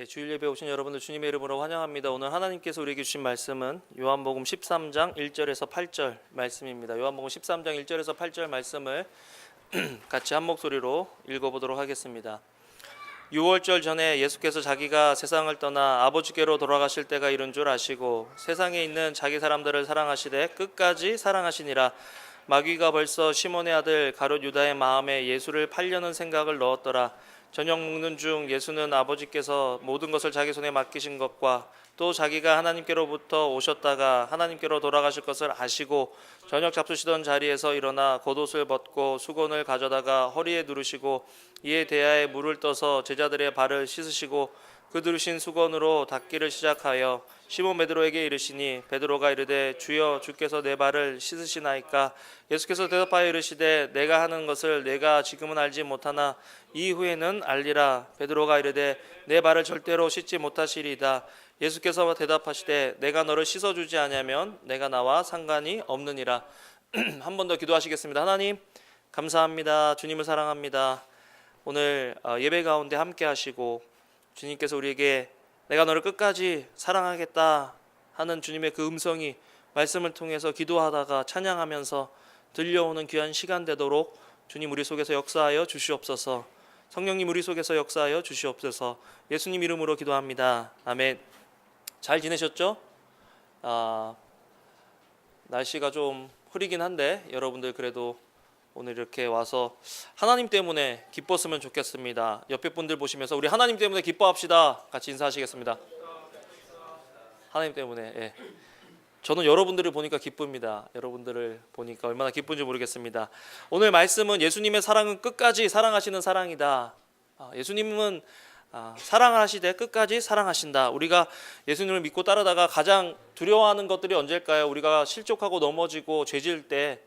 주일 예배 오신 여러분들 주님의 이름으로 환영합니다. 오늘 하나님께서 우리에게 주신 말씀은 요한복음 13장 1절에서 8절 말씀입니다. 요한복음 13장 1절에서 8절 말씀을 같이 한 목소리로 읽어보도록 하겠습니다. 6월절 전에 예수께서 자기가 세상을 떠나 아버지께로 돌아가실 때가 이른 줄 아시고 세상에 있는 자기 사람들을 사랑하시되 끝까지 사랑하시니라. 마귀가 벌써 시몬의 아들 가룟 유다의 마음에 예수를 팔려는 생각을 넣었더라. 저녁 먹는 중 예수는 아버지께서 모든 것을 자기 손에 맡기신 것과 또 자기가 하나님께로부터 오셨다가 하나님께로 돌아가실 것을 아시고 저녁 잡수시던 자리에서 일어나 겉옷을 벗고 수건을 가져다가 허리에 두르시고 이에 대야에 물을 떠서 제자들의 발을 씻으시고 그 두르신 수건으로 닦기를 시작하여 시몬 베드로에게 이르시니 베드로가 이르되 주여 주께서 내 발을 씻으시나이까. 예수께서 대답하여 이르시되 내가 하는 것을 내가 지금은 알지 못하나 이후에는 알리라. 베드로가 이르되 내 발을 절대로 씻지 못하시리이다. 예수께서 대답하시되 내가 너를 씻어주지 아니하면 내가 나와 상관이 없느니라. 한 번 더 기도하시겠습니다. 하나님 감사합니다. 주님을 사랑합니다. 오늘 예배 가운데 함께 하시고 주님께서 우리에게 내가 너를 끝까지 사랑하겠다 하는 주님의 그 음성이 말씀을 통해서 기도하다가 찬양하면서 들려오는 귀한 시간 되도록 주님 우리 속에서 역사하여 주시옵소서. 성령님 우리 속에서 역사하여 주시옵소서. 예수님 이름으로 기도합니다. 아멘. 잘 지내셨죠? 날씨가 좀 흐리긴 한데 여러분들 그래도 오늘 이렇게 와서 하나님 때문에 기뻤으면 좋겠습니다. 옆에 분들 보시면서 우리 하나님 때문에 기뻐합시다. 같이 인사하시겠습니다. 하나님 때문에. 예. 저는 여러분들을 보니까 기쁩니다. 여러분들을 보니까 얼마나 기쁜지 모르겠습니다. 오늘 말씀은 예수님의 사랑은 끝까지 사랑하시는 사랑이다. 예수님은 사랑을 하시되 끝까지 사랑하신다. 우리가 예수님을 믿고 따르다가 가장 두려워하는 것들이 언제일까요? 우리가 실족하고 넘어지고 죄질 때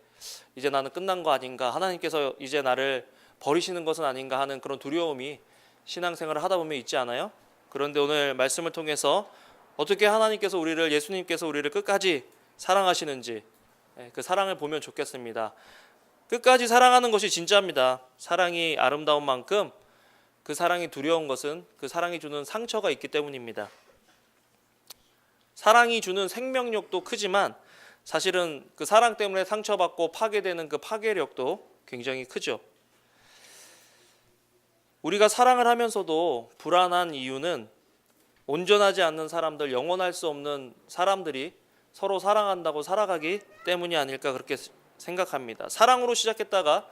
이제 나는 끝난 거 아닌가, 하나님께서 이제 나를 버리시는 것은 아닌가 하는 그런 두려움이 신앙생활을 하다 보면 있지 않아요? 그런데 오늘 말씀을 통해서 어떻게 하나님께서 우리를, 예수님께서 우리를 끝까지 사랑하시는지 그 사랑을 보면 좋겠습니다. 끝까지 사랑하는 것이 진짜입니다. 사랑이 아름다운 만큼 그 사랑이 두려운 것은 그 사랑이 주는 상처가 있기 때문입니다. 사랑이 주는 생명력도 크지만 사실은 그 사랑 때문에 상처받고 파괴되는 그 파괴력도 굉장히 크죠. 우리가 사랑을 하면서도 불안한 이유는 온전하지 않는 사람들, 영원할 수 없는 사람들이 서로 사랑한다고 살아가기 때문이 아닐까 그렇게 생각합니다. 사랑으로 시작했다가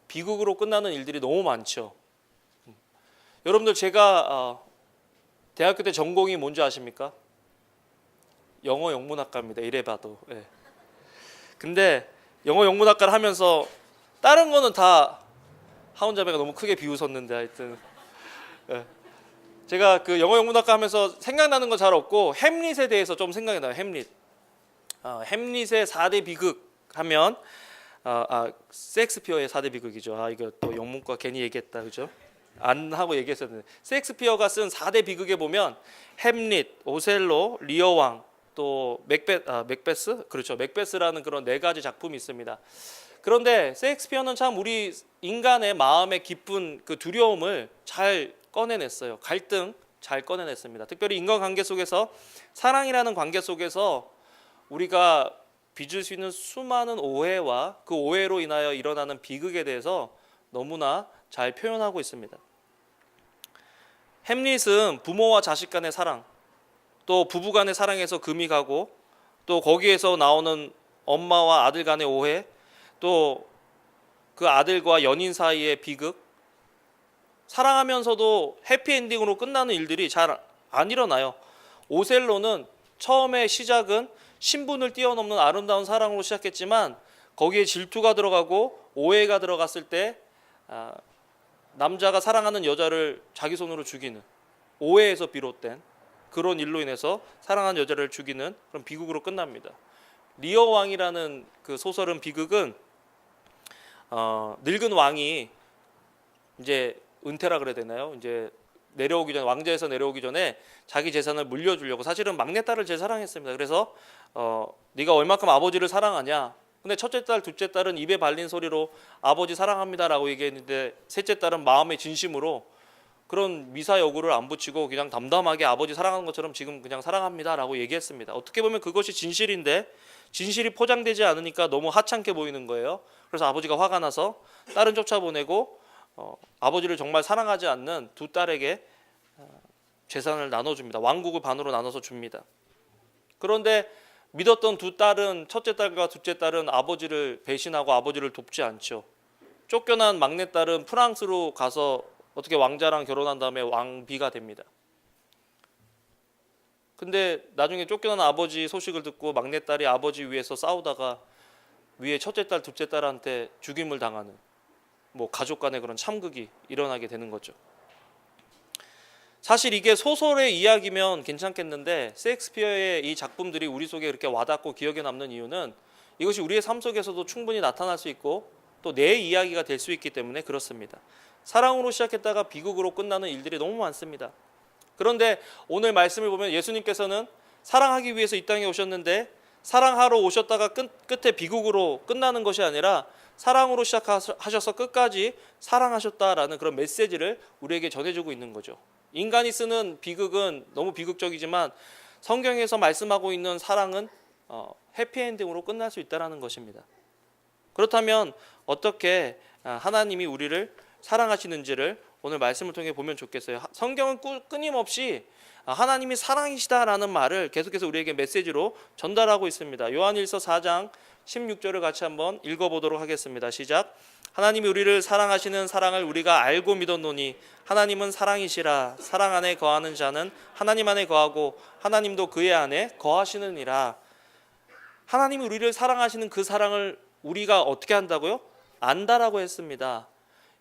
비극으로 끝나는 일들이 너무 많죠. 여러분들 제가 대학교 때 전공이 뭔지 아십니까? 영어 영문학과입니다. 이래봐도. 예. 근데 영어 영문학과를 하면서 다른 거는 다 하원자매가 너무 크게 비웃었는데 하여튼 예. 제가 그 영어 영문학과 하면서 생각나는 거 잘 없고 햄릿에 대해서 좀 생각이 나요. 햄릿. 햄릿의 4대 비극 하면 셰익스피어의 4대 비극이죠. 이거 또 영문과 괜히 얘기했다. 그죠? 안 하고 얘기했었는데 셰익스피어가 쓴 4대 비극에 보면 햄릿, 오셀로, 리어왕, 또 맥베스? 그렇죠. 맥베스라는 그런 4가지 작품이 있습니다. 그런데 셰익스피어는 참 우리 인간의 마음의 깊은 그 두려움을 잘 꺼내냈어요. 갈등 잘 꺼내냈습니다. 특별히 인간관계 속에서 사랑이라는 관계 속에서 우리가 빚을 수 있는 수많은 오해와 그 오해로 인하여 일어나는 비극에 대해서 너무나 잘 표현하고 있습니다. 햄릿은 부모와 자식 간의 사랑, 또 부부 간의 사랑에서 금이 가고 또 거기에서 나오는 엄마와 아들 간의 오해, 또 그 아들과 연인 사이의 비극, 사랑하면서도 해피엔딩으로 끝나는 일들이 잘 안 일어나요. 오셀로는 처음에 시작은 신분을 뛰어넘는 아름다운 사랑으로 시작했지만 거기에 질투가 들어가고 오해가 들어갔을 때 남자가 사랑하는 여자를 자기 손으로 죽이는, 오해에서 비롯된 그런 일로 인해서 사랑하는 여자를 죽이는 그런 비극으로 끝납니다. 리어 왕이라는 그 소설은 비극은 늙은 왕이 이제 은퇴라 그래야 되나요? 이제 내려오기 전에, 왕좌에서 내려오기 전에 자기 재산을 물려주려고, 사실은 막내딸을 제일 사랑했습니다. 그래서 네가 얼마큼 아버지를 사랑하냐? 근데 첫째 딸, 둘째 딸은 입에 발린 소리로 아버지 사랑합니다라고 얘기했는데 셋째 딸은 마음의 진심으로 그런 미사 여구를 안 붙이고 그냥 담담하게 아버지 사랑하는 것처럼 지금 그냥 사랑합니다라고 얘기했습니다. 어떻게 보면 그것이 진실인데 진실이 포장되지 않으니까 너무 하찮게 보이는 거예요. 그래서 아버지가 화가 나서 딸은 쫓아보내고 아버지를 정말 사랑하지 않는 두 딸에게 재산을 나눠줍니다. 왕국을 반으로 나눠서 줍니다. 그런데 믿었던 두 딸은, 첫째 딸과 둘째 딸은 아버지를 배신하고 아버지를 돕지 않죠. 쫓겨난 막내딸은 프랑스로 가서 어떻게 왕자랑 결혼한 다음에 왕비가 됩니다. 근데 나중에 쫓겨난 아버지 소식을 듣고 막내딸이 아버지 위에서 싸우다가 위에 첫째 딸, 둘째 딸한테 죽임을 당하는 가족 간의 그런 참극이 일어나게 되는 거죠. 사실 이게 소설의 이야기면 괜찮겠는데 셰익스피어의 이 작품들이 우리 속에 이렇게 와닿고 기억에 남는 이유는 이것이 우리의 삶 속에서도 충분히 나타날 수 있고 또 내 이야기가 될 수 있기 때문에 그렇습니다. 사랑으로 시작했다가 비극으로 끝나는 일들이 너무 많습니다. 그런데 오늘 말씀을 보면 예수님께서는 사랑하기 위해서 이 땅에 오셨는데 사랑하러 오셨다가 끝에 비극으로 끝나는 것이 아니라 사랑으로 시작하셔서 끝까지 사랑하셨다라는 그런 메시지를 우리에게 전해주고 있는 거죠. 인간이 쓰는 비극은 너무 비극적이지만 성경에서 말씀하고 있는 사랑은 해피엔딩으로 끝날 수 있다는 것입니다. 그렇다면 어떻게 하나님이 우리를 사랑하시는지를 오늘 말씀을 통해 보면 좋겠어요. 성경은 끊임없이 하나님이 사랑이시다라는 말을 계속해서 우리에게 메시지로 전달하고 있습니다. 요한일서 4장 16절을 같이 한번 읽어보도록 하겠습니다. 시작. 하나님이 우리를 사랑하시는 사랑을 우리가 알고 믿었노니 하나님은 사랑이시라. 사랑 안에 거하는 자는 하나님 안에 거하고 하나님도 그의 안에 거하시느니라. 하나님이 우리를 사랑하시는 그 사랑을 우리가 어떻게 한다고요? 안다라고 했습니다.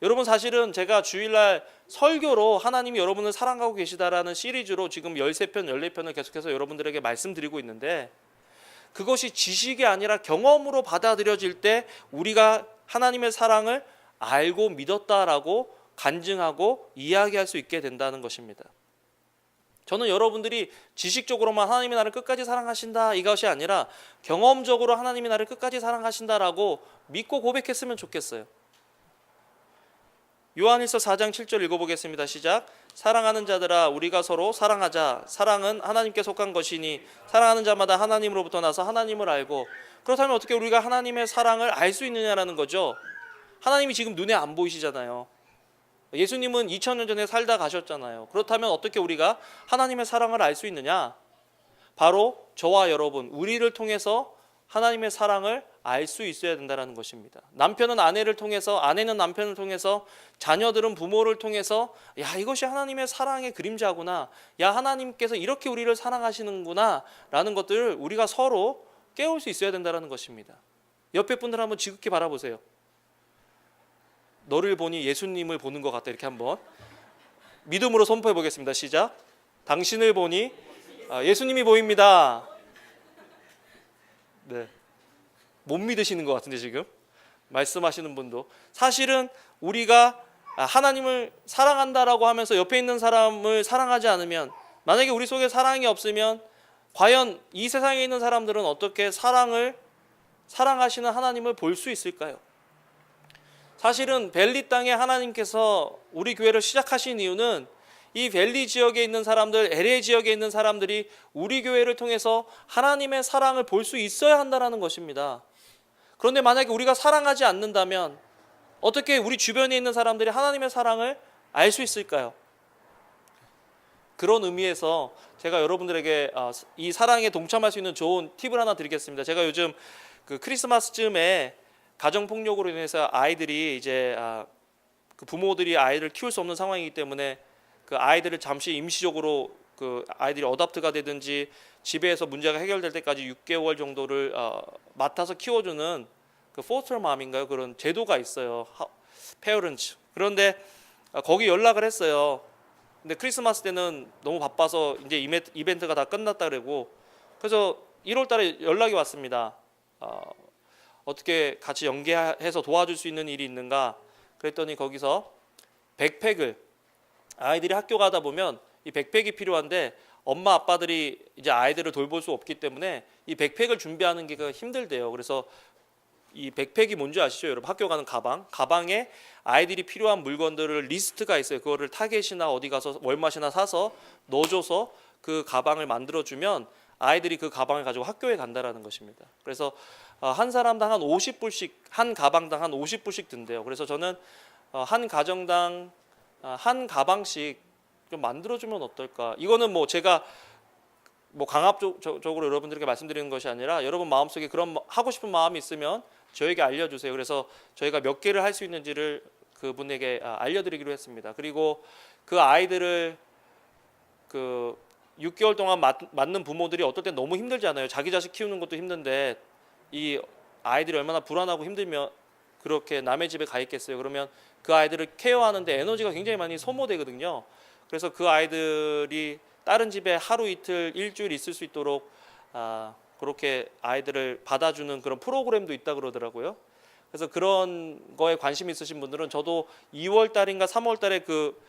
여러분, 사실은 제가 주일날 설교로 하나님이 여러분을 사랑하고 계시다라는 시리즈로 지금 13편, 14편을 계속해서 여러분들에게 말씀드리고 있는데 그것이 지식이 아니라 경험으로 받아들여질 때 우리가 하나님의 사랑을 알고 믿었다라고 간증하고 이야기할 수 있게 된다는 것입니다. 저는 여러분들이 지식적으로만 하나님이 나를 끝까지 사랑하신다 이것이 아니라 경험적으로 하나님이 나를 끝까지 사랑하신다라고 믿고 고백했으면 좋겠어요. 요한일서 4장 7절 읽어보겠습니다. 시작. 사랑하는 자들아 우리가 서로 사랑하자. 사랑은 하나님께 속한 것이니 사랑하는 자마다 하나님으로부터 나서 하나님을 알고. 그렇다면 어떻게 우리가 하나님의 사랑을 알 수 있느냐라는 거죠. 하나님이 지금 눈에 안 보이시잖아요. 예수님은 2000년 전에 살다 가셨잖아요. 그렇다면 어떻게 우리가 하나님의 사랑을 알 수 있느냐? 바로 저와 여러분, 우리를 통해서 하나님의 사랑을 알 수 있어야 된다는 것입니다. 남편은 아내를 통해서, 아내는 남편을 통해서, 자녀들은 부모를 통해서 야, 이것이 하나님의 사랑의 그림자구나. 야, 하나님께서 이렇게 우리를 사랑하시는구나 라는 것들을 우리가 서로 깨울 수 있어야 된다는 것입니다. 옆에 분들 한번 지극히 바라보세요. 너를 보니 예수님을 보는 것 같다. 이렇게 한번 믿음으로 선포해 보겠습니다. 시작. 당신을 보니 예수님이 보입니다. 네, 못 믿으시는 것 같은데 지금 말씀하시는 분도 사실은 우리가 하나님을 사랑한다라고 하면서 옆에 있는 사람을 사랑하지 않으면, 만약에 우리 속에 사랑이 없으면 과연 이 세상에 있는 사람들은 어떻게 사랑하시는 하나님을 볼 수 있을까요? 사실은 벨리 땅에 하나님께서 우리 교회를 시작하신 이유는 이 벨리 지역에 있는 사람들, LA 지역에 있는 사람들이 우리 교회를 통해서 하나님의 사랑을 볼 수 있어야 한다는 것입니다. 그런데 만약에 우리가 사랑하지 않는다면 어떻게 우리 주변에 있는 사람들이 하나님의 사랑을 알 수 있을까요? 그런 의미에서 제가 여러분들에게 이 사랑에 동참할 수 있는 좋은 팁을 하나 드리겠습니다. 제가 요즘 그 크리스마스쯤에 가정폭력으로 인해서 아이들이 이제 그 부모들이 아이를 키울 수 없는 상황이기 때문에 그 아이들을 잠시 임시적으로 그 아이들이 어답트가 되든지 집에서 문제가 해결될 때까지 6개월 정도를 맡아서 키워주는 그 포스터 맘인가요? 그런 제도가 있어요. 페어런츠. 그런데 거기 연락을 했어요. 근데 크리스마스 때는 너무 바빠서 이제 이벤트가 다 끝났다 그러고, 그래서 1월 달에 연락이 왔습니다. 어떻게 같이 연계해서 도와줄 수 있는 일이 있는가? 그랬더니 거기서 백팩을, 아이들이 학교 가다 보면 이 백팩이 필요한데 엄마 아빠들이 이제 아이들을 돌볼 수 없기 때문에 이 백팩을 준비하는 게 힘들대요. 그래서 이 백팩이 뭔지 아시죠, 여러분? 학교 가는 가방에 아이들이 필요한 물건들을 리스트가 있어요. 그거를 타겟이나 어디 가서 월마트나 사서 넣어줘서 그 가방을 만들어주면 아이들이 그 가방을 가지고 학교에 간다라는 것입니다. 그래서 한 사람당 한 50불씩, 한 가방당 한 50불씩 든대요. 그래서 저는 한 가정당 한 가방씩 좀 만들어주면 어떨까? 이거는 뭐 제가 뭐 강압적으로 여러분들에게 말씀드리는 것이 아니라 여러분 마음속에 그런 하고 싶은 마음이 있으면 저에게 알려주세요. 그래서 저희가 몇 개를 할 수 있는지를 그분에게 알려드리기로 했습니다. 그리고 그 아이들을 그 6개월 동안 맞는 부모들이 어떨 땐 너무 힘들잖아요. 자기 자식 키우는 것도 힘든데 이 아이들이 얼마나 불안하고 힘들면 그렇게 남의 집에 가 있겠어요. 그러면 그 아이들을 케어하는데 에너지가 굉장히 많이 소모되거든요. 그래서 그 아이들이 다른 집에 하루 이틀 일주일 있을 수 있도록 그렇게 아이들을 받아주는 그런 프로그램도 있다 그러더라고요. 그래서 그런 거에 관심 있으신 분들은 저도 2월 달인가 3월 달에 그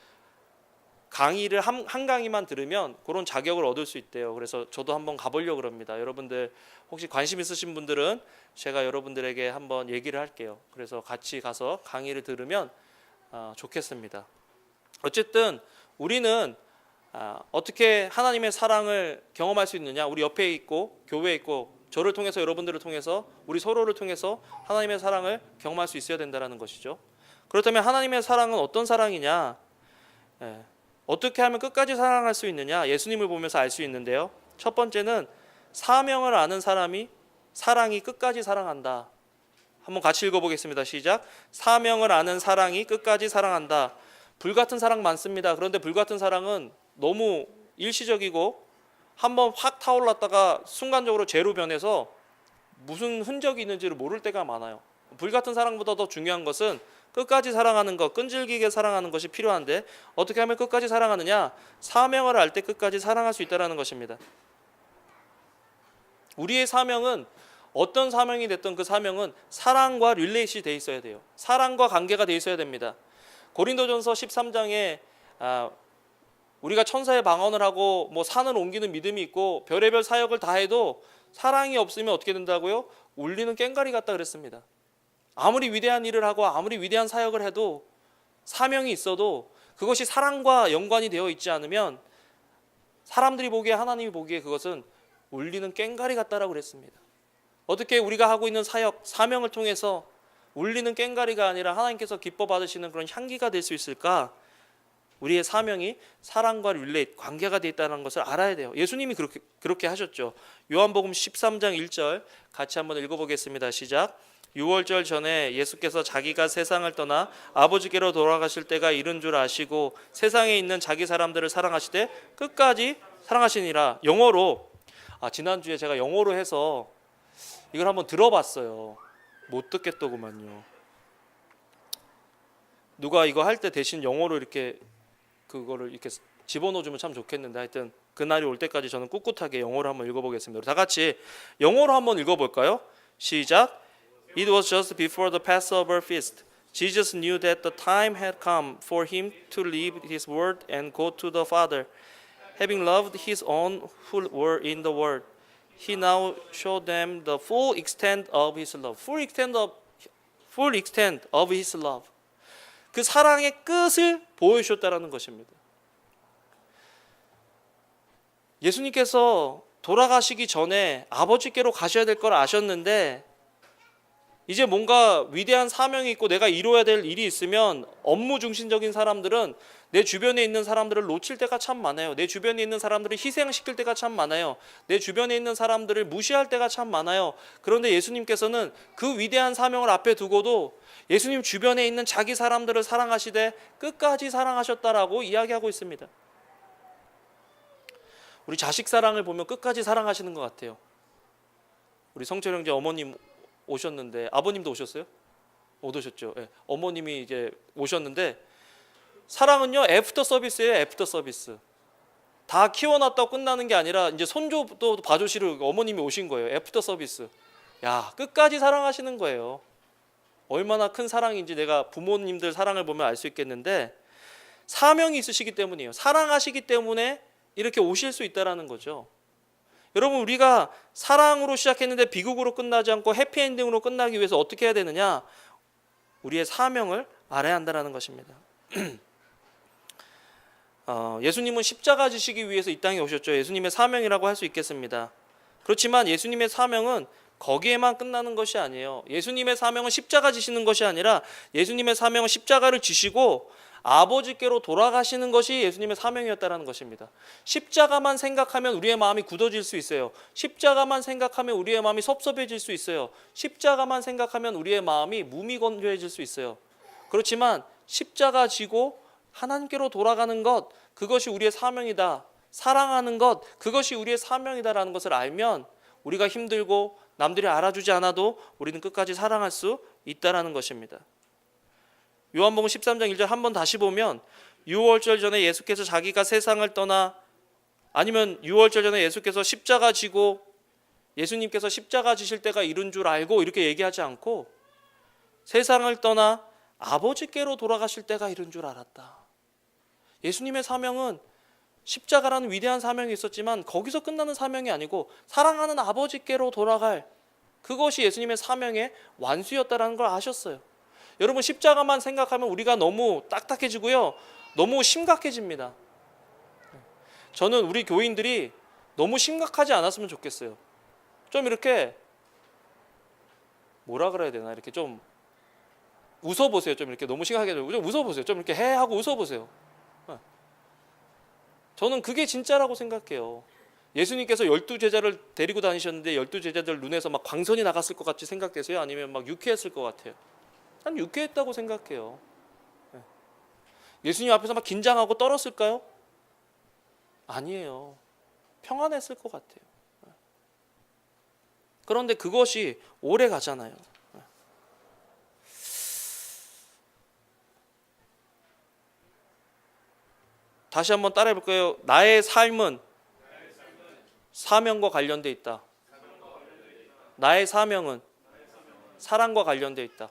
강의를 한 강의만 들으면 그런 자격을 얻을 수 있대요. 그래서 저도 한번 가보려고 합니다. 여러분들 혹시 관심 있으신 분들은 제가 여러분들에게 한번 얘기를 할게요. 그래서 같이 가서 강의를 들으면 좋겠습니다. 어쨌든 우리는 어떻게 하나님의 사랑을 경험할 수 있느냐? 우리 옆에 있고 교회에 있고 저를 통해서 여러분들을 통해서 우리 서로를 통해서 하나님의 사랑을 경험할 수 있어야 된다는 것이죠. 그렇다면 하나님의 사랑은 어떤 사랑이냐? 어떻게 하면 끝까지 사랑할 수 있느냐? 예수님을 보면서 알 수 있는데요. 첫 번째는 사명을 아는 사람이 사랑이 끝까지 사랑한다. 한번 같이 읽어보겠습니다. 시작. 사명을 아는 사랑이 끝까지 사랑한다. 불같은 사랑 많습니다. 그런데 불같은 사랑은 너무 일시적이고 한번 확 타올랐다가 순간적으로 재로 변해서 무슨 흔적이 있는지를 모를 때가 많아요. 불같은 사랑보다 더 중요한 것은 끝까지 사랑하는 것, 끈질기게 사랑하는 것이 필요한데 어떻게 하면 끝까지 사랑하느냐? 사명을 알 때 끝까지 사랑할 수 있다는 것입니다. 우리의 사명은 어떤 사명이 됐든 그 사명은 사랑과 릴레이션이 돼 있어야 돼요. 사랑과 관계가 돼 있어야 됩니다. 고린도전서 13장에 우리가 천사의 방언을 하고 뭐 산을 옮기는 믿음이 있고 별의별 사역을 다 해도 사랑이 없으면 어떻게 된다고요? 울리는 꽹과리 같다 그랬습니다. 아무리 위대한 일을 하고 아무리 위대한 사역을 해도 사명이 있어도 그것이 사랑과 연관이 되어 있지 않으면 사람들이 보기에 하나님이 보기에 그것은 울리는 꽹과리 같다라고 그랬습니다. 어떻게 우리가 하고 있는 사역, 사명을 통해서 울리는 꽹과리가 아니라 하나님께서 기뻐 받으시는 그런 향기가 될 수 있을까? 우리의 사명이 사랑과 릴레이트, 관계가 되어 있다는 것을 알아야 돼요. 예수님이 그렇게 하셨죠. 요한복음 13장 1절 같이 한번 읽어보겠습니다. 시작. 유월절 전에 예수께서 자기가 세상을 떠나 아버지께로 돌아가실 때가 이른 줄 아시고 세상에 있는 자기 사람들을 사랑하시되 끝까지 사랑하시니라. 영어로 지난주에 제가 영어로 해서 이걸 한번 들어봤어요. 못 듣겠더구만요. 누가 이거 할 때 대신 영어로 이렇게 그거를 이렇게 집어넣어주면 참 좋겠는데 하여튼 그날이 올 때까지 저는 꿋꿋하게 영어로 한번 읽어보겠습니다. 다 같이 영어로 한번 읽어볼까요? 시작. It was just before the Passover feast. Jesus knew that the time had come for him to leave his world and go to the Father. Having loved his own who were in the world, he now showed them the full extent of his love. Full extent of his love. 그 사랑의 끝을 보여주셨다라는 것입니다. 예수님께서 돌아가시기 전에 아버지께로 가셔야 될 걸 아셨는데 이제 뭔가 위대한 사명이 있고 내가 이루어야 될 일이 있으면 업무 중심적인 사람들은 내 주변에 있는 사람들을 놓칠 때가 참 많아요. 내 주변에 있는 사람들을 희생시킬 때가 참 많아요. 내 주변에 있는 사람들을 무시할 때가 참 많아요. 그런데 예수님께서는 그 위대한 사명을 앞에 두고도 예수님 주변에 있는 자기 사람들을 사랑하시되 끝까지 사랑하셨다라고 이야기하고 있습니다. 우리 자식 사랑을 보면 끝까지 사랑하시는 것 같아요. 우리 성철 형제 어머님 오셨는데 아버님도 오셨어요? 못 오셨죠. 네. 어머님이 이제 오셨는데 사랑은요 애프터 서비스예요. 애프터 서비스. 다 키워놨다고 끝나는 게 아니라 이제 손주도 봐주시러 어머님이 오신 거예요. 애프터 서비스. 야 끝까지 사랑하시는 거예요. 얼마나 큰 사랑인지 내가 부모님들 사랑을 보면 알 수 있겠는데 사명이 있으시기 때문이에요. 사랑하시기 때문에 이렇게 오실 수 있다라는 거죠. 여러분, 우리가 사랑으로 시작했는데 비극으로 끝나지 않고 해피엔딩으로 끝나기 위해서 어떻게 해야 되느냐? 우리의 사명을 알아야 한다는 것입니다. 예수님은 십자가 지시기 위해서 이 땅에 오셨죠. 예수님의 사명이라고 할 수 있겠습니다. 그렇지만 예수님의 사명은 거기에만 끝나는 것이 아니에요. 예수님의 사명은 십자가 지시는 것이 아니라 예수님의 사명은 십자가를 지시고 아버지께로 돌아가시는 것이 예수님의 사명이었다는 것입니다. 십자가만 생각하면 우리의 마음이 굳어질 수 있어요. 십자가만 생각하면 우리의 마음이 섭섭해질 수 있어요. 십자가만 생각하면 우리의 마음이 무미건조해질 수 있어요. 그렇지만 십자가 지고 하나님께로 돌아가는 것, 그것이 우리의 사명이다. 사랑하는 것, 그것이 우리의 사명이다라는 것을 알면 우리가 힘들고 남들이 알아주지 않아도 우리는 끝까지 사랑할 수 있다라는 것입니다. 요한복음 13장 1절 한번 다시 보면, 유월절 전에 예수께서 자기가 세상을 떠나, 아니면 유월절 전에 예수께서 십자가 지고 예수님께서 십자가 지실 때가 이른 줄 알고 이렇게 얘기하지 않고 세상을 떠나 아버지께로 돌아가실 때가 이른 줄 알았다. 예수님의 사명은 십자가라는 위대한 사명이 있었지만 거기서 끝나는 사명이 아니고 사랑하는 아버지께로 돌아갈, 그것이 예수님의 사명의 완수였다는 걸 아셨어요. 여러분, 십자가만 생각하면 우리가 너무 딱딱해지고요, 너무 심각해집니다. 저는 우리 교인들이 너무 심각하지 않았으면 좋겠어요. 좀 이렇게 뭐라 그래야 되나, 이렇게 좀 웃어보세요. 좀 이렇게 너무 심각하게 좀 웃어보세요. 좀 이렇게 해 하고 웃어보세요. 저는 그게 진짜라고 생각해요. 예수님께서 12제자를 데리고 다니셨는데 12제자들 눈에서 막 광선이 나갔을 것 같이 생각되세요? 아니면 막 유쾌했을 것 같아요? 난 유쾌했다고 생각해요. 예수님 앞에서 막 긴장하고 떨었을까요? 아니에요. 평안했을 것 같아요. 그런데 그것이 오래 가잖아요. 다시 한번 따라해 볼까요? 나의 삶은 사명과 관련돼 있다. 나의 사명은 사랑과 관련돼 있다.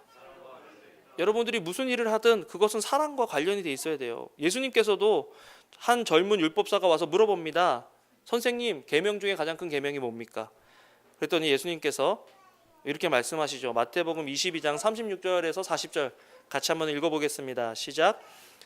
여러분들이 무슨 일을 하든 그것은 사랑과 관련이 돼 있어야 돼요. 예수님께서도 한 젊은 율법사가 와서 물어봅니다. 선생님, 계명 중에 가장 큰 계명이 뭡니까? 그랬더니 예수님께서 이렇게 말씀하시죠. 마태복음 22장 36절에서 40절 같이 한번 읽어보겠습니다. 시작.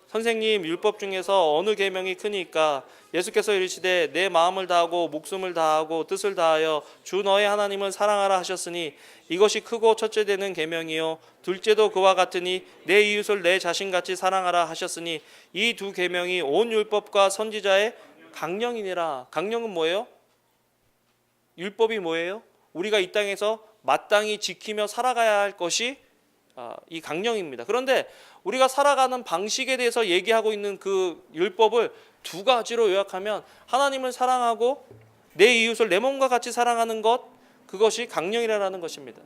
선생님, 율법 중에서 어느 계명이 크니까? 예수께서 이르시되 내 마음을 다하고 목숨을 다하고 뜻을 다하여 주 너의 하나님을 사랑하라 하셨으니 이것이 크고 첫째 되는 계명이요 둘째도 그와 같으니 내 이웃을 내 자신같이 사랑하라 하셨으니 이 두 계명이 온 율법과 선지자의 강령이니라. 강령은 뭐예요? 율법이 뭐예요? 우리가 이 땅에서 마땅히 지키며 살아가야 할 것이 이 강령입니다. 그런데 우리가 살아가는 방식에 대해서 얘기하고 있는 그 율법을 두 가지로 요약하면 하나님을 사랑하고 내 이웃을 내 몸과 같이 사랑하는 것, 그것이 강령이라는 것입니다.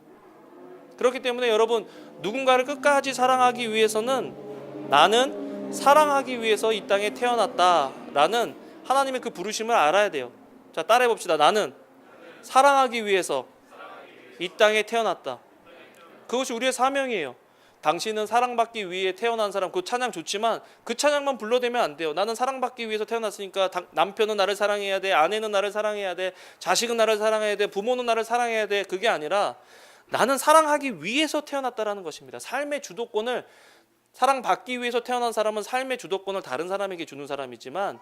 그렇기 때문에 여러분, 누군가를 끝까지 사랑하기 위해서는 나는 사랑하기 위해서 이 땅에 태어났다라는 하나님의 그 부르심을 알아야 돼요. 자, 따라해 봅시다. 나는 사랑하기 위해서 이 땅에 태어났다. 그것이 우리의 사명이에요. 당신은 사랑받기 위해 태어난 사람, 그 찬양 좋지만 그 찬양만 불러대면 안 돼요. 나는 사랑받기 위해서 태어났으니까 남편은 나를 사랑해야 돼, 아내는 나를 사랑해야 돼, 자식은 나를 사랑해야 돼, 부모는 나를 사랑해야 돼. 그게 아니라 나는 사랑하기 위해서 태어났다라는 것입니다. 삶의 주도권을, 사랑받기 위해서 태어난 사람은 삶의 주도권을 다른 사람에게 주는 사람이지만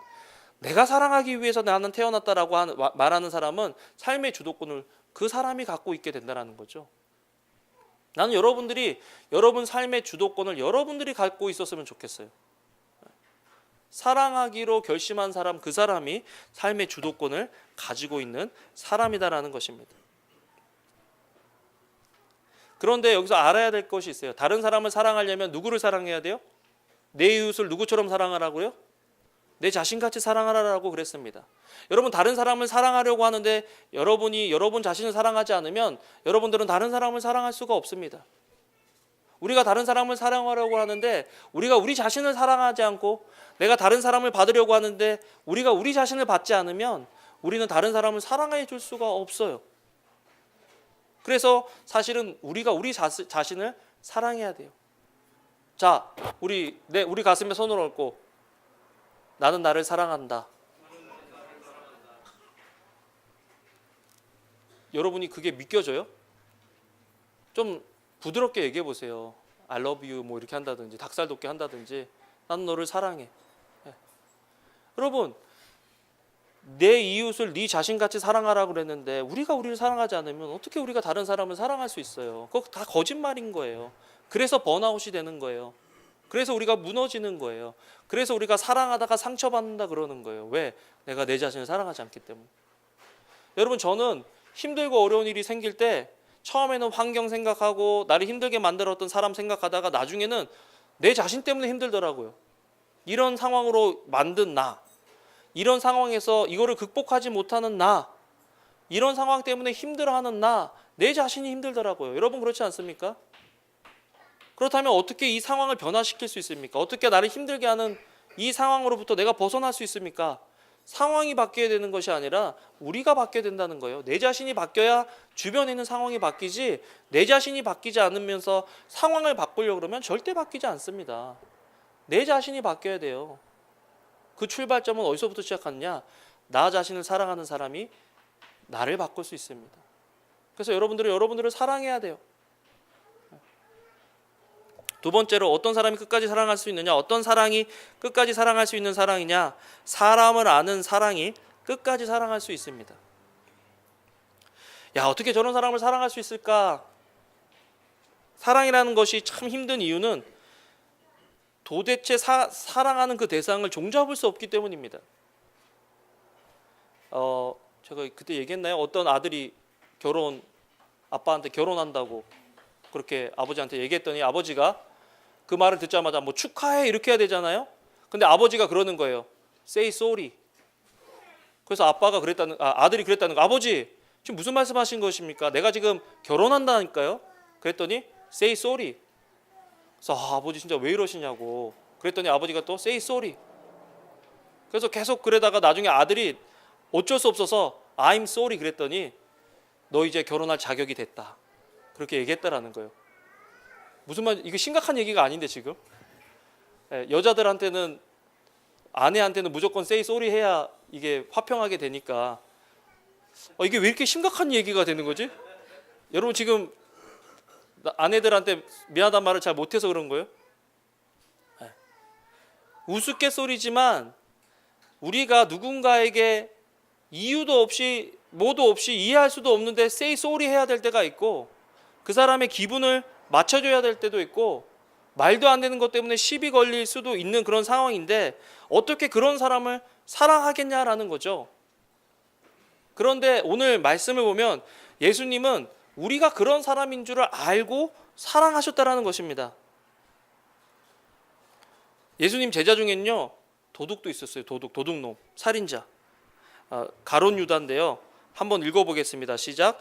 내가 사랑하기 위해서 나는 태어났다라고 말하는 사람은 삶의 주도권을 그 사람이 갖고 있게 된다는 거죠. 나는 여러분들이 여러분 삶의 주도권을 여러분들이 갖고 있었으면 좋겠어요. 사랑하기로 결심한 사람, 그 사람이 삶의 주도권을 가지고 있는 사람이다라는 것입니다. 그런데 여기서 알아야 될 것이 있어요. 다른 사람을 사랑하려면 누구를 사랑해야 돼요? 내 이웃을 누구처럼 사랑하라고요? 내 자신같이 사랑하라고 그랬습니다. 여러분, 다른 사람을 사랑하려고 하는데 여러분이 여러분 자신을 사랑하지 않으면 여러분들은 다른 사람을 사랑할 수가 없습니다. 우리가 다른 사람을 사랑하려고 하는데 우리가 우리 자신을 사랑하지 않고 내가 다른 사람을 받으려고 하는데 우리가 우리 자신을 받지 않으면 우리는 다른 사람을 사랑해 줄 수가 없어요. 그래서 사실은 우리가 우리 자신을 사랑해야 돼요. 자, 우리 가슴에 손을 얹고 나는 나를 사랑한다. 여러분이 그게 믿겨져요? 좀 부드럽게 얘기해 보세요. I love you 뭐 이렇게 한다든지 닭살 돋게 한다든지 난 너를 사랑해. 예. 여러분 내 이웃을 네 자신같이 사랑하라고 그랬는데 우리가 우리를 사랑하지 않으면 어떻게 우리가 다른 사람을 사랑할 수 있어요? 그거 다 거짓말인 거예요. 그래서 번아웃이 되는 거예요. 그래서 우리가 무너지는 거예요. 그래서 우리가 사랑하다가 상처받는다 그러는 거예요. 왜? 내가 내 자신을 사랑하지 않기 때문에. 여러분 저는 힘들고 어려운 일이 생길 때 처음에는 환경 생각하고 나를 힘들게 만들었던 사람 생각하다가 나중에는 내 자신 때문에 힘들더라고요. 이런 상황으로 만든 나, 이런 상황에서 이거를 극복하지 못하는 나, 이런 상황 때문에 힘들어하는 나, 내 자신이 힘들더라고요. 여러분 그렇지 않습니까? 그렇다면 어떻게 이 상황을 변화시킬 수 있습니까? 어떻게 나를 힘들게 하는 이 상황으로부터 내가 벗어날 수 있습니까? 상황이 바뀌어야 되는 것이 아니라 우리가 바뀌어야 된다는 거예요. 내 자신이 바뀌어야 주변에 있는 상황이 바뀌지, 내 자신이 바뀌지 않으면서 상황을 바꾸려고 그러면 절대 바뀌지 않습니다. 내 자신이 바뀌어야 돼요. 그 출발점은 어디서부터 시작하느냐? 나 자신을 사랑하는 사람이 나를 바꿀 수 있습니다. 그래서 여러분들을 사랑해야 돼요. 두 번째로 어떤 사람이 끝까지 사랑할 수 있느냐? 어떤 사랑이 끝까지 사랑할 수 있는 사랑이냐? 사람을 아는 사랑이 끝까지 사랑할 수 있습니다. 야, 어떻게 저런 사람을 사랑할 수 있을까? 사랑이라는 것이 참 힘든 이유는 도대체 사랑하는 그 대상을 종잡을 수 없기 때문입니다. 제가 그때 얘기했나요? 어떤 아들이 아빠한테 결혼한다고 그렇게 아버지한테 얘기했더니 아버지가 그 말을 듣자마자 뭐 축하해 이렇게 해야 되잖아요. 근데 아버지가 그러는 거예요. Say sorry. 그래서 아들이 그랬다는 거. 아버지 지금 무슨 말씀하신 것입니까? 내가 지금 결혼한다니까요. 그랬더니 Say sorry. 그래서 아버지 진짜 왜 이러시냐고. 그랬더니 아버지가 또 Say sorry. 그래서 계속 그러다가 나중에 아들이 어쩔 수 없어서 I'm sorry 그랬더니 너 이제 결혼할 자격이 됐다. 그렇게 얘기했다라는 거예요. 무슨 말? 이거 심각한 얘기가 아닌데 지금. 여자들한테는 아내한테는 무조건 say sorry 해야 이게 화평하게 되니까 이게 왜 이렇게 심각한 얘기가 되는 거지? 여러분 지금 아내들한테 미안하단 말을 잘 못해서 그런 거예요? 우스갯소리지만 우리가 누군가에게 이유도 없이 뭐도 없이 이해할 수도 없는데 say sorry 해야 될 때가 있고 그 사람의 기분을 맞춰줘야 될 때도 있고 말도 안 되는 것 때문에 시비 걸릴 수도 있는 그런 상황인데 어떻게 그런 사람을 사랑하겠냐라는 거죠. 그런데 오늘 말씀을 보면 예수님은 우리가 그런 사람인 줄을 알고 사랑하셨다라는 것입니다. 예수님 제자 중엔요 도둑도 있었어요. 도둑놈, 살인자, 가룟 유다인데요. 한번 읽어보겠습니다. 시작.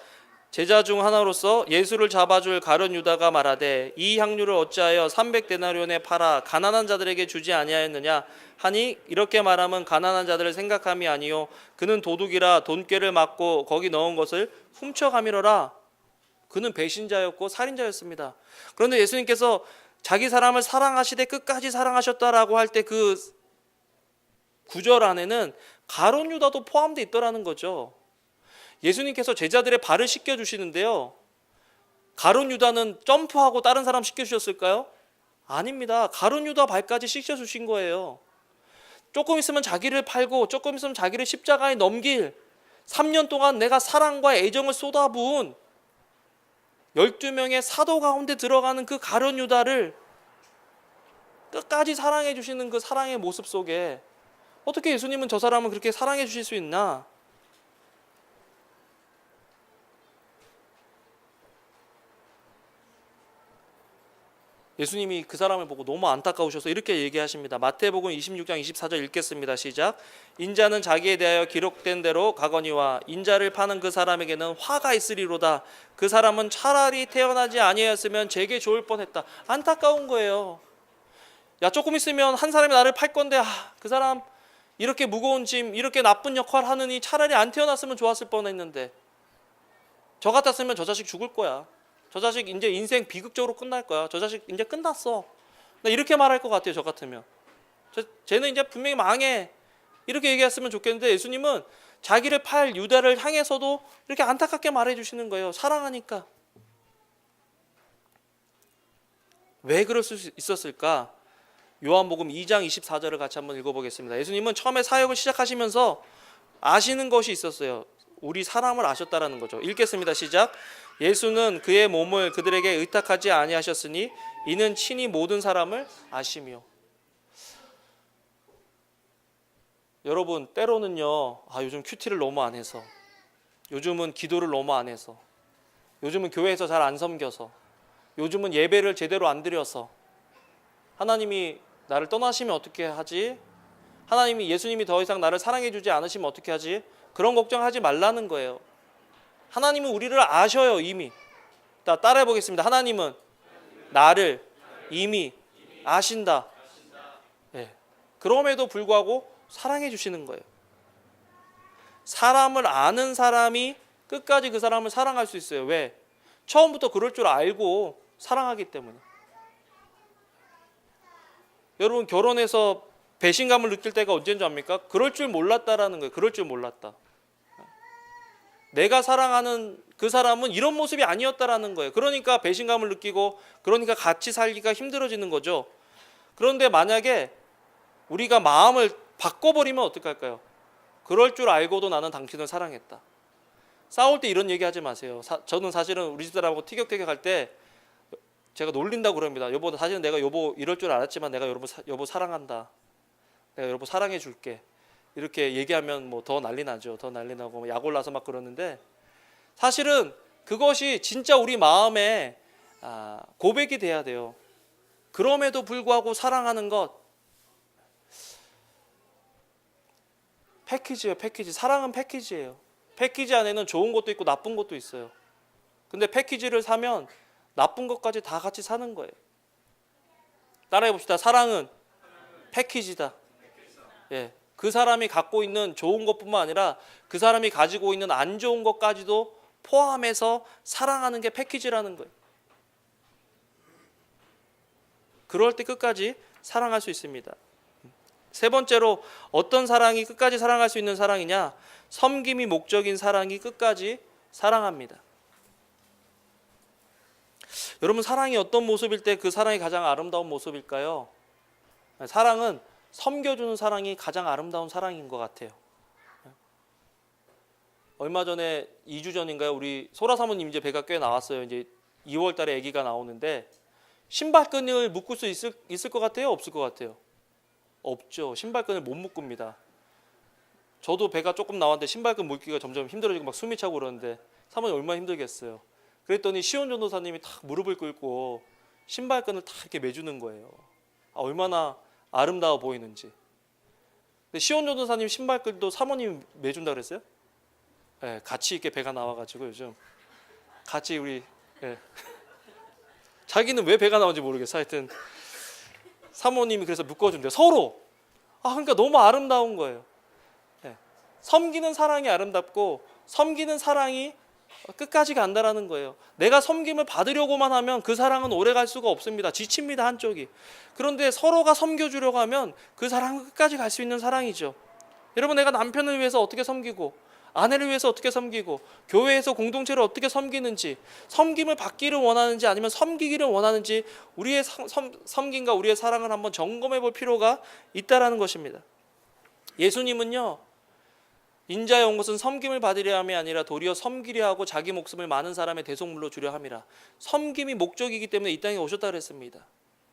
제자 중 하나로서 예수를 잡아줄 가룟 유다가 말하되 이 향유를 어찌하여 300데나리온에 팔아 가난한 자들에게 주지 아니하였느냐 하니 이렇게 말하면 가난한 자들을 생각함이 아니요 그는 도둑이라 돈꾀를 맞고 거기 넣은 것을 훔쳐가미러라. 그는 배신자였고 살인자였습니다. 그런데 예수님께서 자기 사람을 사랑하시되 끝까지 사랑하셨다라고 할 때 그 구절 안에는 가룟 유다도 포함되어 있더라는 거죠. 예수님께서 제자들의 발을 씻겨주시는데요. 가룟 유다는 점프하고 다른 사람 씻겨주셨을까요? 아닙니다. 가룟 유다 발까지 씻겨주신 거예요. 조금 있으면 자기를 팔고 조금 있으면 자기를 십자가에 넘길 3년 동안 내가 사랑과 애정을 쏟아부은 12명의 사도 가운데 들어가는 그 가룟 유다를 끝까지 사랑해 주시는 그 사랑의 모습 속에 어떻게 예수님은 저 사람을 그렇게 사랑해 주실 수 있나? 예수님이 그 사람을 보고 너무 안타까우셔서 이렇게 얘기하십니다. 마태복음 26장 24절 읽겠습니다. 시작. 인자는 자기에 대하여 기록된 대로 가거니와 인자를 파는 그 사람에게는 화가 있으리로다. 그 사람은 차라리 태어나지 아니하였으면 제게 좋을 뻔했다. 안타까운 거예요. 야, 조금 있으면 한 사람이 나를 팔 건데 그 사람 이렇게 무거운 짐, 이렇게 나쁜 역할 하느니 차라리 안 태어났으면 좋았을 뻔했는데 저 같았으면 저 자식 죽을 거야. 저 자식 이제 인생 비극적으로 끝날 거야. 저 자식 이제 끝났어. 나 이렇게 말할 것 같아요. 저 같으면. 쟤는 이제 분명히 망해. 이렇게 얘기했으면 좋겠는데 예수님은 자기를 팔 유다를 향해서도 이렇게 안타깝게 말해주시는 거예요. 사랑하니까. 왜 그럴 수 있었을까? 요한복음 2장 24절을 같이 한번 읽어보겠습니다. 예수님은 처음에 사역을 시작하시면서 아시는 것이 있었어요. 우리 사람을 아셨다라는 거죠. 읽겠습니다. 시작. 예수는 그의 몸을 그들에게 의탁하지 아니하셨으니 이는 친히 모든 사람을 아시며. 여러분 때로는요, 요즘 큐티를 너무 안 해서, 요즘은 기도를 너무 안 해서, 요즘은 교회에서 잘 안 섬겨서, 요즘은 예배를 제대로 안 드려서 하나님이 나를 떠나시면 어떻게 하지? 하나님이 예수님이 더 이상 나를 사랑해 주지 않으시면 어떻게 하지? 그런 걱정하지 말라는 거예요. 하나님은 우리를 아셔요. 이미. 따라해 보겠습니다. 하나님은 나를 이미 아신다. 네. 그럼에도 불구하고 사랑해 주시는 거예요. 사람을 아는 사람이 끝까지 그 사람을 사랑할 수 있어요. 왜? 처음부터 그럴 줄 알고 사랑하기 때문에. 여러분 결혼해서 배신감을 느낄 때가 언제인 줄 압니까? 그럴 줄 몰랐다라는 거예요. 그럴 줄 몰랐다. 내가 사랑하는 그 사람은 이런 모습이 아니었다라는 거예요. 그러니까 배신감을 느끼고, 그러니까 같이 살기가 힘들어지는 거죠. 그런데 만약에 우리가 마음을 바꿔버리면 어떡할까요? 그럴 줄 알고도 나는 당신을 사랑했다. 싸울 때 이런 얘기 하지 마세요. 저는 사실은 우리 집사람하고 티격태격할 때 제가 놀린다고 그럽니다. 여보, 사실은 내가 여보 이럴 줄 알았지만 내가 여보 사랑한다. 내가 여보 사랑해 줄게. 이렇게 얘기하면 뭐 더 난리 나죠. 더 난리 나고 약 올라서 막 그러는데, 사실은 그것이 진짜 우리 마음에 고백이 돼야 돼요. 그럼에도 불구하고 사랑하는 것, 패키지예요. 패키지. 사랑은 패키지예요. 패키지 안에는 좋은 것도 있고 나쁜 것도 있어요. 근데 패키지를 사면 나쁜 것까지 다 같이 사는 거예요. 따라해 봅시다. 사랑은 패키지다. 예. 그 사람이 갖고 있는 좋은 것뿐만 아니라 그 사람이 가지고 있는 안 좋은 것까지도 포함해서 사랑하는 게 패키지라는 거예요. 그럴 때 끝까지 사랑할 수 있습니다. 세 번째로 어떤 사랑이 끝까지 사랑할 수 있는 사랑이냐? 섬김이 목적인 사랑이 끝까지 사랑합니다. 여러분 사랑이 어떤 모습일 때 그 사랑이 가장 아름다운 모습일까요? 사랑은 섬겨주는 사랑이 가장 아름다운 사랑인 것 같아요. 얼마 전에 2주 전인가요? 우리 소라 사모님 이제 배가 꽤 나왔어요. 이제 2월 달에 아기가 나오는데 신발끈을 묶을 수 있을 것 같아요? 없을 것 같아요? 없죠. 신발끈을 못 묶습니다. 저도 배가 조금 나왔는데 신발끈 묶기가 점점 힘들어지고 막 숨이 차고 그러는데 사모님 얼마나 힘들겠어요. 그랬더니 시온 전도사님이 탁 무릎을 꿇고 신발끈을 탁 이렇게 매주는 거예요. 얼마나 아름다워 보이는지. 근데 시온 전도사님 신발끈도 사모님 매준다 그랬어요? 네, 같이 이렇게 배가 나와가지고 요즘 같이 우리 자기는 왜 배가 나온지 모르겠어. 하여튼 사모님이 그래서 묶어준대요. 서로. 그러니까 너무 아름다운 거예요. 섬기는 사랑이 아름답고 섬기는 사랑이 끝까지 간다라는 거예요. 내가 섬김을 받으려고만 하면 그 사랑은 오래 갈 수가 없습니다. 지칩니다, 한쪽이. 그런데 서로가 섬겨주려고 하면 그 사랑은 끝까지 갈 수 있는 사랑이죠. 여러분 내가 남편을 위해서 어떻게 섬기고 아내를 위해서 어떻게 섬기고 교회에서 공동체를 어떻게 섬기는지, 섬김을 받기를 원하는지 아니면 섬기기를 원하는지 우리의 섬김과 우리의 사랑을 한번 점검해 볼 필요가 있다라는 것입니다. 예수님은요, 인자의 온 것은 섬김을 받으려 함이 아니라 도리어 섬기려 하고 자기 목숨을 많은 사람의 대속물로 주려 함이라. 섬김이 목적이기 때문에 이 땅에 오셨다 그랬습니다.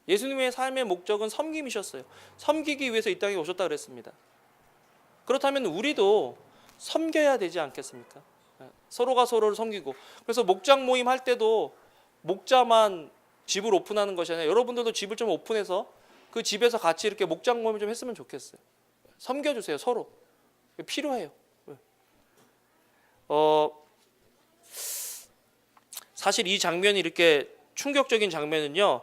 예수님의 삶의 목적은 섬김이셨어요. 섬기기 위해서 이 땅에 오셨다 그랬습니다. 그렇다면 우리도 섬겨야 되지 않겠습니까? 서로가 서로를 섬기고. 그래서 목장 모임 할 때도 목자만 집을 오픈하는 것이 아니라 여러분들도 집을 좀 오픈해서 그 집에서 같이 이렇게 목장 모임을 좀 했으면 좋겠어요. 섬겨주세요. 서로. 필요해요. 사실 이 장면이 이렇게 충격적인 장면은요,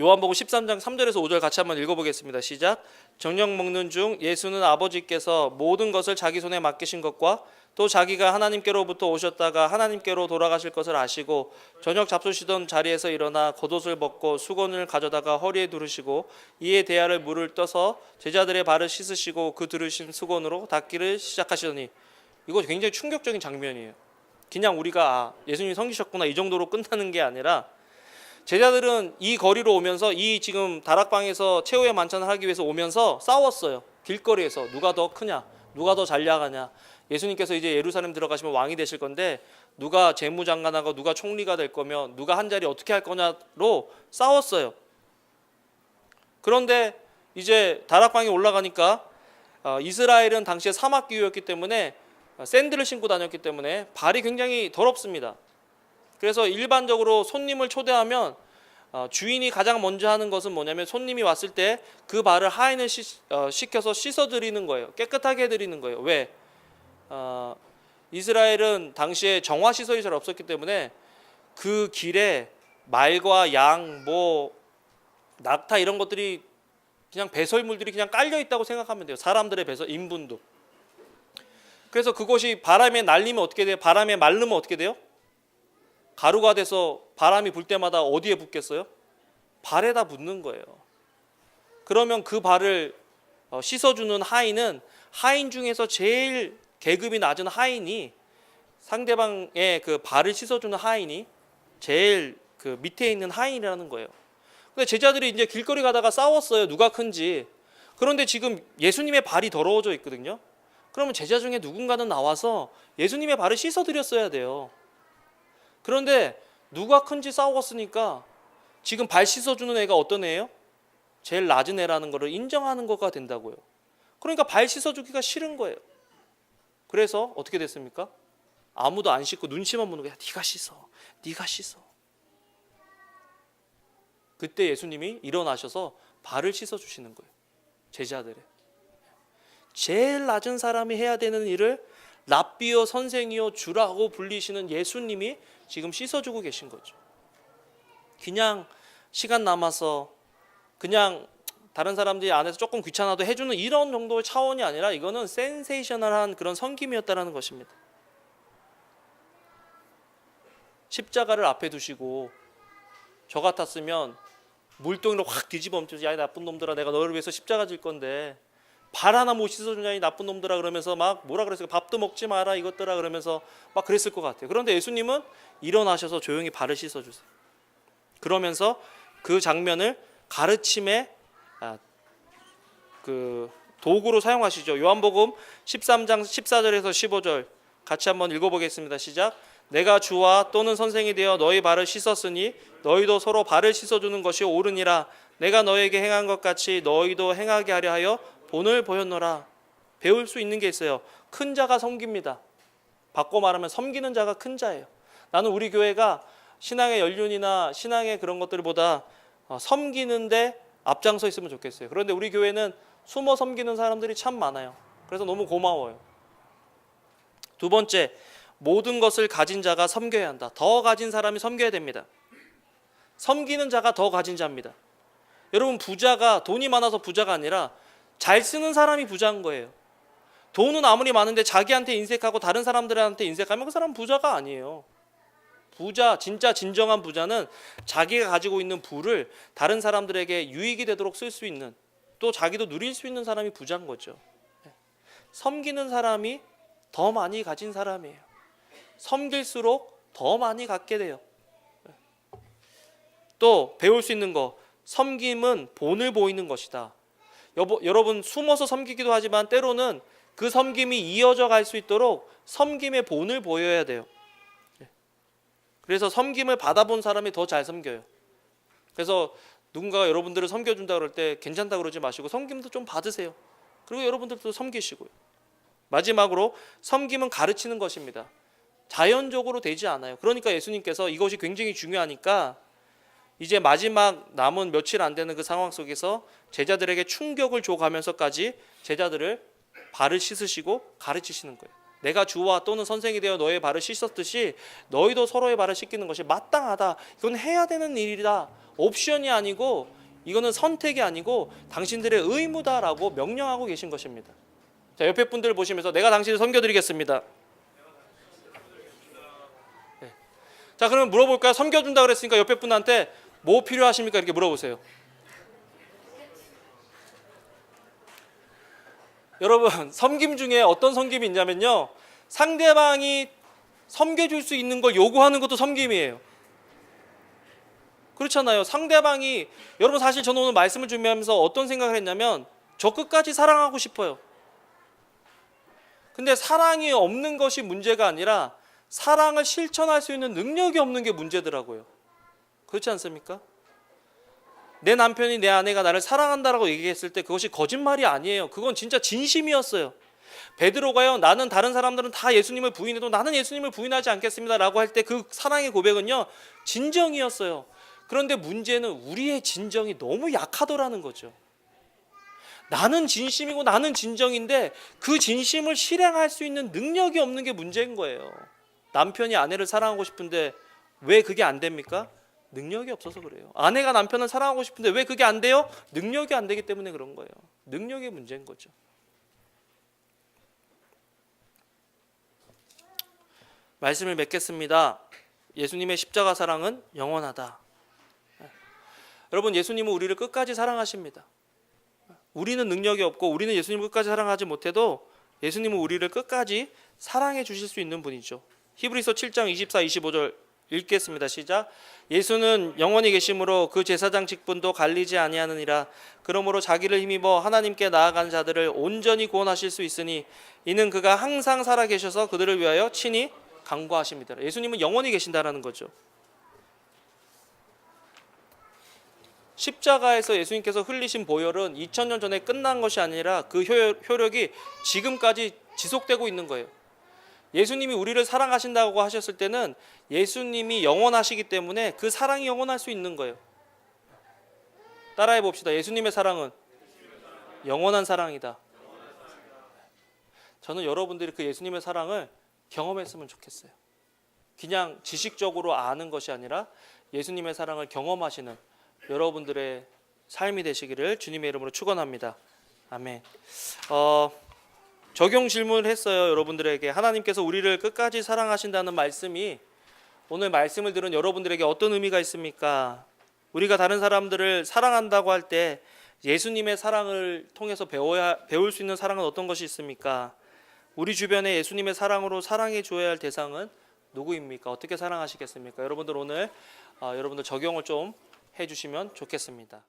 요한복음 13장 3절에서 5절 같이 한번 읽어보겠습니다. 시작. 저녁 먹는 중 예수는 아버지께서 모든 것을 자기 손에 맡기신 것과 또 자기가 하나님께로부터 오셨다가 하나님께로 돌아가실 것을 아시고 저녁 잡수시던 자리에서 일어나 겉옷을 벗고 수건을 가져다가 허리에 두르시고 이에 대야를 물을 떠서 제자들의 발을 씻으시고 그 두르신 수건으로 닦기를 시작하시더니, 이거 굉장히 충격적인 장면이에요. 그냥 우리가 예수님이 섬기셨구나 이 정도로 끝나는 게 아니라, 제자들은 이 거리로 오면서 이 지금 다락방에서 최후의 만찬을 하기 위해서 오면서 싸웠어요. 길거리에서 누가 더 크냐, 누가 더 잘 나가냐. 예수님께서 이제 예루살렘 들어가시면 왕이 되실 건데 누가 재무장관하고 누가 총리가 될 거며 누가 한 자리 어떻게 할 거냐로 싸웠어요. 그런데 이제 다락방에 올라가니까 이스라엘은 당시에 사막기후였기 때문에 샌들을 신고 다녔기 때문에 발이 굉장히 더럽습니다. 그래서 일반적으로 손님을 초대하면 주인이 가장 먼저 하는 것은 뭐냐면, 손님이 왔을 때 그 발을 하인을 시켜서 씻어드리는 거예요. 깨끗하게 해드리는 거예요. 왜? 이스라엘은 당시에 정화시설이 잘 없었기 때문에 그 길에 말과 양, 낙타 이런 것들이 그냥 배설물들이 그냥 깔려 있다고 생각하면 돼요. 사람들의 배설, 인분도. 그래서 그것이 바람에 날리면 어떻게 돼요? 바람에 마르면 어떻게 돼요? 가루가 돼서 바람이 불 때마다 어디에 붙겠어요? 발에다 붙는 거예요. 그러면 그 발을 씻어주는 하인은, 하인 중에서 제일 계급이 낮은 하인이, 상대방의 그 발을 씻어주는 하인이 제일 그 밑에 있는 하인이라는 거예요. 근데 제자들이 이제 길거리 가다가 싸웠어요. 누가 큰지. 그런데 지금 예수님의 발이 더러워져 있거든요. 그러면 제자 중에 누군가는 나와서 예수님의 발을 씻어드렸어야 돼요. 그런데 누가 큰지 싸웠으니까 지금 발 씻어주는 애가 어떤 애예요? 제일 낮은 애라는 것을 인정하는 거가 된다고요. 그러니까 발 씻어주기가 싫은 거예요. 그래서 어떻게 됐습니까? 아무도 안 씻고 눈치만 보는 거야. 네가 씻어, 네가 씻어. 그때 예수님이 일어나셔서 발을 씻어주시는 거예요. 제자들의. 제일 낮은 사람이 해야 되는 일을 랍비요, 선생이요, 주라고 불리시는 예수님이 지금 씻어주고 계신 거죠. 그냥 시간 남아서 그냥 다른 사람들이 안에서 조금 귀찮아도 해주는 이런 정도의 차원이 아니라, 이거는 센세이셔널한 그런 섬김이었다라는 것입니다. 십자가를 앞에 두시고 저 같았으면 물동이로 확 뒤집어 엎쳐서, 야, 이 나쁜 놈들아, 내가 너를 위해서 십자가 질 건데 발 하나 못 씻어주냐 이 나쁜 놈들아, 그러면서 막 뭐라 그랬어요? 밥도 먹지 마라 이것들아, 그러면서 막 그랬을 것 같아요. 그런데 예수님은 일어나셔서 조용히 발을 씻어주세요. 그러면서 그 장면을 가르침의 그 도구로 사용하시죠. 요한복음 13장 14절에서 15절 같이 한번 읽어보겠습니다. 시작. 내가 주와 또는 선생이 되어 너희 발을 씻었으니 너희도 서로 발을 씻어주는 것이 옳으니라. 내가 너에게 행한 것 같이 너희도 행하게 하려 하여 본을 보였노라. 배울 수 있는 게 있어요. 큰 자가 섬깁니다. 바꿔 말하면 섬기는 자가 큰 자예요. 나는 우리 교회가 신앙의 연륜이나 신앙의 그런 것들보다 섬기는데 앞장서 있으면 좋겠어요. 그런데 우리 교회는 숨어 섬기는 사람들이 참 많아요. 그래서 너무 고마워요. 두 번째, 모든 것을 가진 자가 섬겨야 한다. 더 가진 사람이 섬겨야 됩니다. 섬기는 자가 더 가진 자입니다. 여러분, 부자가 돈이 많아서 부자가 아니라 잘 쓰는 사람이 부자인 거예요. 돈은 아무리 많은데 자기한테 인색하고 다른 사람들한테 인색하면 그 사람은 부자가 아니에요. 부자, 진짜 진정한 부자는 자기가 가지고 있는 부를 다른 사람들에게 유익이 되도록 쓸 수 있는, 또 자기도 누릴 수 있는 사람이 부자인 거죠. 섬기는 사람이 더 많이 가진 사람이에요. 섬길수록 더 많이 갖게 돼요. 또 배울 수 있는 거, 섬김은 본을 보이는 것이다. 여러분, 숨어서 섬기기도 하지만 때로는 그 섬김이 이어져 갈 수 있도록 섬김의 본을 보여야 돼요. 그래서 섬김을 받아본 사람이 더 잘 섬겨요. 그래서 누군가가 여러분들을 섬겨준다 그럴 때 괜찮다 그러지 마시고 섬김도 좀 받으세요. 그리고 여러분들도 섬기시고요. 마지막으로, 섬김은 가르치는 것입니다. 자연적으로 되지 않아요. 그러니까 예수님께서 이것이 굉장히 중요하니까 이제 마지막 남은 며칠 안 되는 그 상황 속에서 제자들에게 충격을 줘가면서까지 제자들을 발을 씻으시고 가르치시는 거예요. 내가 주와 또는 선생이 되어 너의 발을 씻었듯이 너희도 서로의 발을 씻기는 것이 마땅하다. 이건 해야 되는 일이다. 옵션이 아니고 이거는 선택이 아니고 당신들의 의무다라고 명령하고 계신 것입니다. 자, 옆에 분들 보시면서 내가 당신을 섬겨드리겠습니다. 네. 자, 그러면 물어볼까요? 섬겨준다 그랬으니까 옆에 분한테 뭐 필요하십니까? 이렇게 물어보세요. 여러분, 섬김 중에 어떤 섬김이 있냐면요, 상대방이 섬겨줄 수 있는 걸 요구하는 것도 섬김이에요. 그렇잖아요. 상대방이, 여러분 사실 저는 오늘 말씀을 준비하면서 어떤 생각을 했냐면 저 끝까지 사랑하고 싶어요. 근데 사랑이 없는 것이 문제가 아니라 사랑을 실천할 수 있는 능력이 없는 게 문제더라고요. 그렇지 않습니까? 내 남편이, 내 아내가 나를 사랑한다라고 얘기했을 때 그것이 거짓말이 아니에요. 그건 진짜 진심이었어요. 베드로가요, 나는 다른 사람들은 다 예수님을 부인해도 나는 예수님을 부인하지 않겠습니다 라고 할 때 그 사랑의 고백은요, 진정이었어요. 그런데 문제는 우리의 진정이 너무 약하더라는 거죠. 나는 진심이고 나는 진정인데 그 진심을 실행할 수 있는 능력이 없는 게 문제인 거예요. 남편이 아내를 사랑하고 싶은데 왜 그게 안 됩니까? 능력이 없어서 그래요. 아내가 남편을 사랑하고 싶은데 왜 그게 안 돼요? 능력이 안 되기 때문에 그런 거예요. 능력의 문제인 거죠. 말씀을 맺겠습니다. 예수님의 십자가 사랑은 영원하다. 여러분, 예수님은 우리를 끝까지 사랑하십니다. 우리는 능력이 없고 우리는 예수님을 끝까지 사랑하지 못해도 예수님은 우리를 끝까지 사랑해 주실 수 있는 분이죠. 히브리서 7장 24, 25절 읽겠습니다. 시작. 예수는 영원히 계심으로 그 제사장 직분도 갈리지 아니하느니라. 그러므로 자기를 힘입어 하나님께 나아간 자들을 온전히 구원하실 수 있으니 이는 그가 항상 살아 계셔서 그들을 위하여 친히 간구하십니다. 예수님은 영원히 계신다라는 거죠. 십자가에서 예수님께서 흘리신 보혈은 2000년 전에 끝난 것이 아니라 그 효력이 지금까지 지속되고 있는 거예요. 예수님이 우리를 사랑하신다고 하셨을 때는 예수님이 영원하시기 때문에 그 사랑이 영원할 수 있는 거예요. 따라해 봅시다. 예수님의 사랑은 영원한 사랑이다. 저는 여러분들이 그 예수님의 사랑을 경험했으면 좋겠어요. 그냥 지식적으로 아는 것이 아니라 예수님의 사랑을 경험하시는 여러분들의 삶이 되시기를 주님의 이름으로 축원합니다. 아멘. 적용 질문을 했어요. 여러분들에게 하나님께서 우리를 끝까지 사랑하신다는 말씀이 오늘 말씀을 들은 여러분들에게 어떤 의미가 있습니까? 우리가 다른 사람들을 사랑한다고 할 때 예수님의 사랑을 통해서 배울 수 있는 사랑은 어떤 것이 있습니까? 우리 주변에 예수님의 사랑으로 사랑해 줘야 할 대상은 누구입니까? 어떻게 사랑하시겠습니까? 여러분들 오늘 여러분들 적용을 좀 해주시면 좋겠습니다.